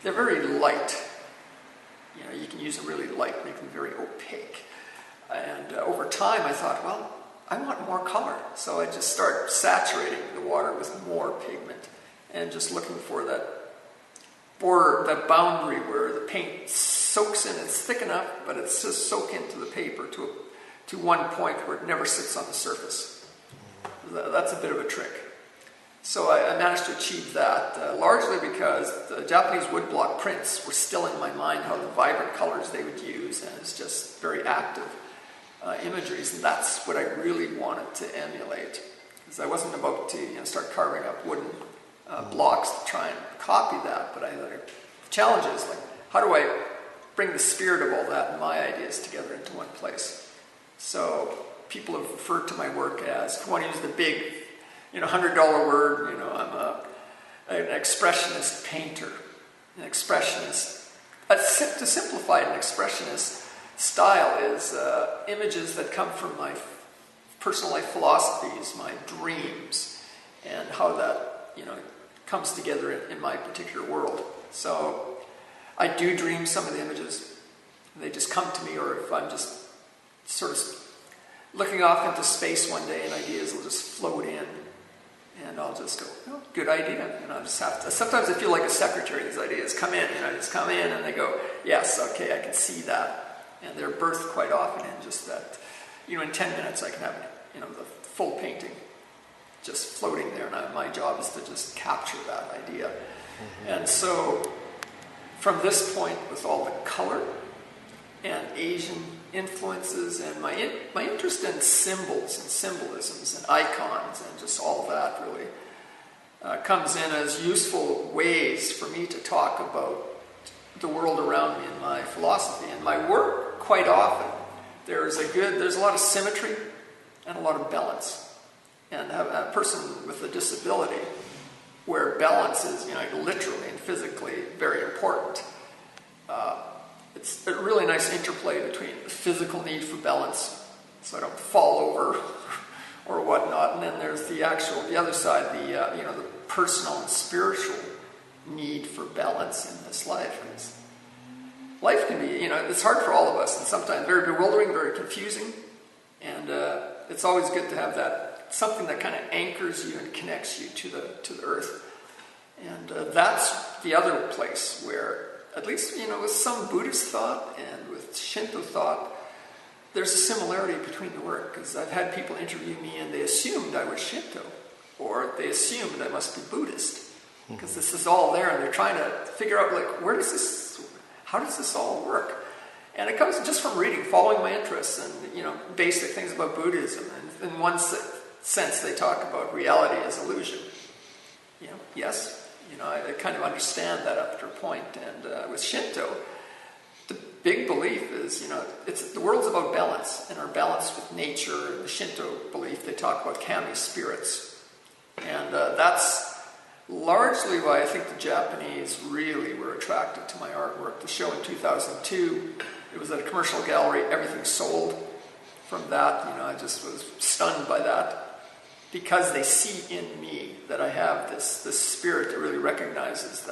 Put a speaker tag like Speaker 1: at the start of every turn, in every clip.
Speaker 1: they're very light. You know, you can use them really light, make them very opaque. And over time I thought, well, I want more color. So I just start saturating the water with more pigment and just looking for that border, that boundary where the paint soaks in. It's thick enough, but it's just soak into the paper to one point where it never sits on the surface. That's a bit of a trick. So I managed to achieve that, largely because the Japanese woodblock prints were still in my mind, how the vibrant colors they would use, and it's just very active imageries, and that's what I really wanted to emulate. Because I wasn't about to start carving up wooden blocks to try and copy that, but I had challenges like, how do I bring the spirit of all that and my ideas together into one place? So people have referred to my work as, if you want to use the big, $100 word, I'm an expressionist painter, an expressionist. To simplify it, an expressionist style is images that come from my personal life philosophies, my dreams, and how that, comes together in my particular world. So I do dream some of the images. They just come to me, or if I'm just sort of looking off into space one day and ideas will just float in, and I'll just go, oh, good idea. And I just have to, sometimes I feel like a secretary. These ideas come in, I just come in and they go, yes, okay, I can see that. And they're birthed quite often in just that, in 10 minutes I can have, the full painting just floating there. And my job is to just capture that idea. Mm-hmm. And so from this point, with all the color and Asian influences and my interest in symbols and symbolisms and icons and just all that really comes in as useful ways for me to talk about the world around me and my philosophy. And my work, quite often, there's a lot of symmetry and a lot of balance. And a person with a disability, where balance is, literally and physically very important. It's a really nice interplay between the physical need for balance, so I don't fall over or whatnot, and then there's the other side, the personal and spiritual need for balance in this life. Because life can be, it's hard for all of us, and sometimes very bewildering, very confusing, and it's always good to have that something that kind of anchors you and connects you to the earth. And that's the other place where, at least, with some Buddhist thought and with Shinto thought, there's a similarity between the work. Because I've had people interview me and they assumed I was Shinto, or they assumed I must be Buddhist, because this is all there, and they're trying to figure out, how does this all work? And it comes just from reading, following my interests, and basic things about Buddhism. And in one sense, they talk about reality as illusion. Yes. I kind of understand that up to a point. And with Shinto, the big belief is, the world's about balance, and our balance with nature. In the Shinto belief, they talk about kami spirits. And that's largely why I think the Japanese really were attracted to my artwork. The show in 2002, it was at a commercial gallery, everything sold. From that, I just was stunned by that. Because they see in me that I have this spirit that really recognizes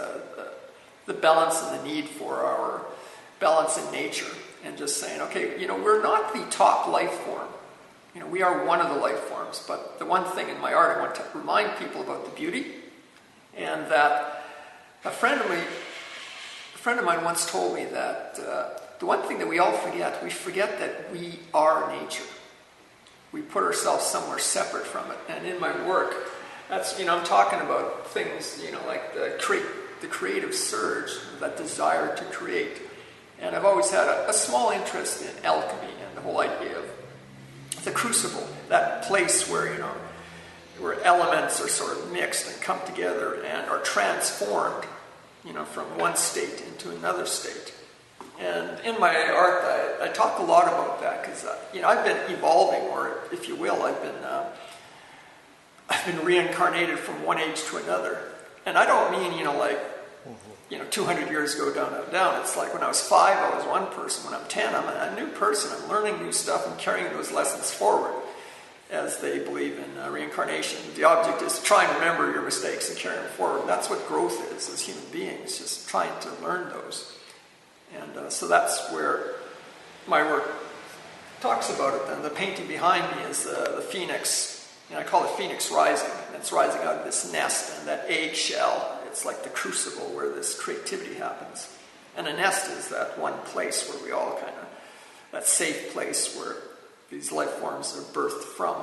Speaker 1: the balance and the need for our balance in nature, and just saying, okay, we're not the top life form. We are one of the life forms, but the one thing in my art I want to remind people about the beauty, and that a friend of mine once told me that the one thing that we all forget, we forget that we are nature. We put ourselves somewhere separate from it. And in my work, that's, I'm talking about things, like the creative surge, that desire to create. And I've always had a small interest in alchemy and the whole idea of the crucible, that place where, where elements are sort of mixed and come together and are transformed, from one state into another state. And in my art, I talk a lot about that because, I've been evolving, or if you will, I've been reincarnated from one age to another. And I don't mean, 200 years ago, down. It's like when I was 5, I was one person. When I'm 10, I'm a new person. I'm learning new stuff and carrying those lessons forward. as they believe in reincarnation. The object is to try and remember your mistakes and carry them forward. And that's what growth is as human beings, just trying to learn those. And so that's where my work talks about it. And the painting behind me is the phoenix, and I call it Phoenix Rising. And it's rising out of this nest and that eggshell. It's like the crucible where this creativity happens. And a nest is that one place where we all kind of, that safe place where these life forms are birthed from.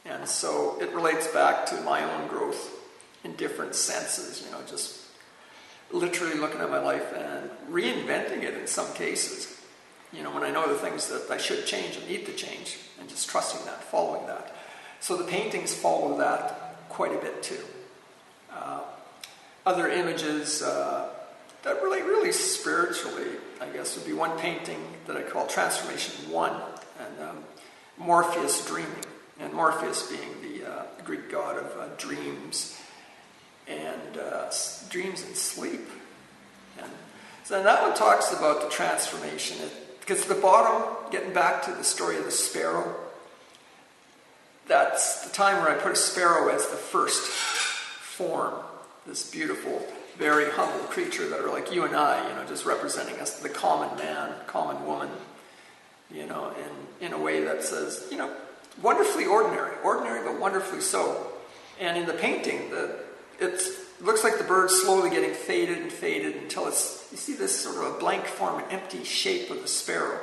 Speaker 1: And so it relates back to my own growth in different senses, just literally looking at my life and reinventing it in some cases. When I know the things that I should change and need to change, and just trusting that, following that. So the paintings follow that quite a bit too. Other images that relate really spiritually, I guess, would be one painting that I call Transformation 1, and Morpheus dreaming. And Morpheus being the Greek god of dreams, and dreams and sleep. And so that one talks about the transformation. Because at the bottom, getting back to the story of the sparrow, that's the time where I put a sparrow as the first form. This beautiful, very humble creature that are like you and I, just representing us, the common man, common woman, in a way that says, wonderfully ordinary but wonderfully so. And in the painting, it looks like the bird's slowly getting faded and faded until you see this sort of a blank form, an empty shape of the sparrow.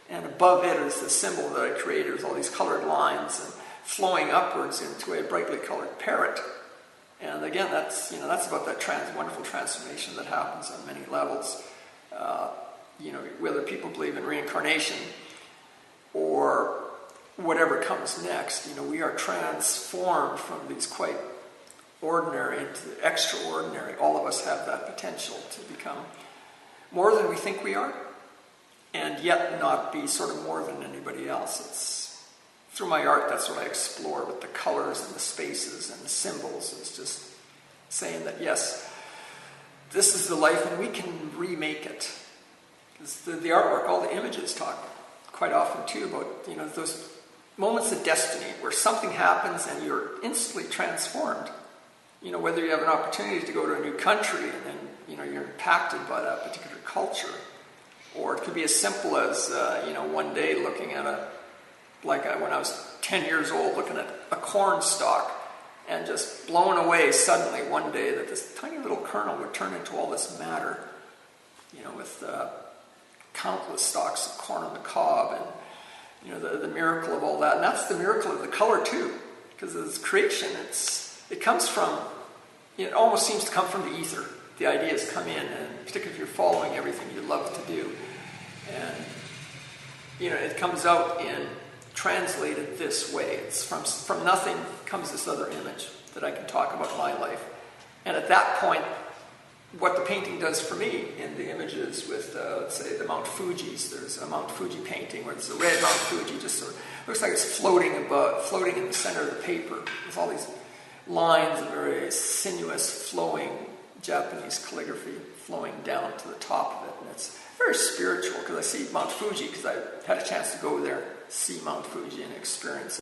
Speaker 1: And above it is the symbol that I created with all these colored lines and flowing upwards into a brightly colored parrot. And again, that's about that wonderful transformation that happens on many levels. Whether people believe in reincarnation or whatever comes next, we are transformed from these quite ordinary into the extraordinary. All of us have that potential to become more than we think we are, and yet not be sort of more than anybody else. It's through my art, that's what I explore with the colors and the spaces and the symbols. It's just saying that, yes, this is the life and we can remake it. Because the artwork, all the images talk quite often too about, those moments of destiny where something happens and you're instantly transformed. Whether you have an opportunity to go to a new country and then, you're impacted by that particular culture. Or it could be as simple as, one day looking at when I was 10 years old, looking at a corn stalk and just blown away suddenly one day that this tiny little kernel would turn into all this matter, with countless stalks of corn on the cob, and, the miracle of all that. And that's the miracle of the color too, because as creation, it comes from, it almost seems to come from the ether. The ideas come in, and particularly if you're following everything you love to do. And, it comes out in translated this way. It's from nothing comes this other image that I can talk about my life. And at that point, what the painting does for me in the images with, let's say, the Mount Fuji's, there's a Mount Fuji painting where it's a red Mount Fuji, just sort of looks like it's floating in the center of the paper with all these lines of very sinuous, flowing Japanese calligraphy flowing down to the top of it. And it's very spiritual because I see Mount Fuji because I had a chance to go there, see Mount Fuji and experience